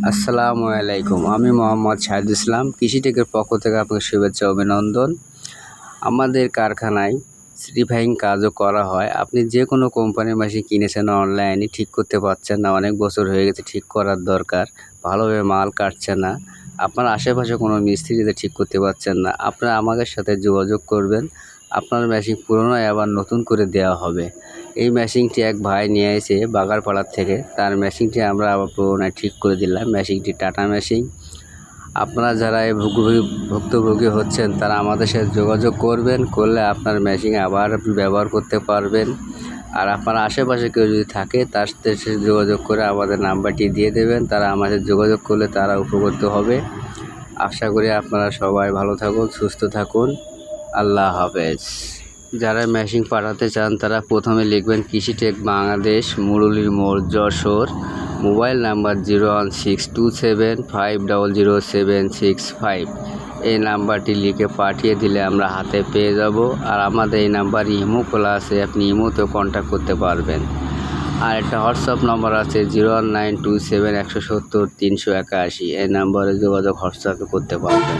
আসসালামু আলাইকুম। আমি মোহাম্মদ শাহিদুল ইসলাম, কৃষিটেকের পক্ষ থেকে আপনাকে শুভেচ্ছা অভিনন্দন। আমাদের কারখানায় রিফাইং কাজও করা হয়। আপনি যে কোনো কোম্পানির মেশিন কিনেছেন অনলাইনে, ঠিক করতে পারছেন না, অনেক বছর হয়ে গেছে, ঠিক করার দরকার, ভালোভাবে মাল কাটছে না, আপনার আশেপাশে কোনো মিস্ত্রিতে ঠিক করতে পারছেন না, আপনারা আমাদের সাথে যোগাযোগ করবেন। আপনার মেশিন পুরনো আবার নতুন করে দেওয়া হবে। এই মেশিনটি এক ভাই নিয়ে এসে বাগারপাড়ার থেকে, তার মেশিনটি আমরা আবার পুরোনায় ঠিক করে দিলাম। মেশিনটি টাটা মেশিন। আপনারা যারা এই ভুক্তভোগী হচ্ছেন তারা আমাদের সাথে যোগাযোগ করবেন, করলে আপনার মেশিন আবার আপনি ব্যবহার করতে পারবেন। আর আপনার আশেপাশে কেউ যদি থাকে তার সাথে যোগাযোগ করে আমাদের নাম্বারটি দিয়ে দেবেন, তারা আমাদের যোগাযোগ করলে তারা উপকৃত হবে। আশা করি আপনারা সবাই ভালো থাকুন, সুস্থ থাকুন। আল্লাহ হাফেজ। যারা মেশিন পাঠাতে চান তারা প্রথমে লিখবেন কৃষিটেক বাংলাদেশ, মুরুলির মোড়, যশোর। Mobile number 01627500765। এই নাম্বারটি লিখে পাঠিয়ে দিলে আমরা হাতে পেয়ে যাব। আর আমাদের এই নাম্বার ইমো খোলা আছে, আপনি ইমোতেও কন্ট্যাক্ট করতে পারবেন। আর একটা হোয়াটসঅ্যাপ নম্বর আছে 01927170381। এই নাম্বারে যোগাযোগ হোয়াটসঅ্যাপে করতে পারবেন।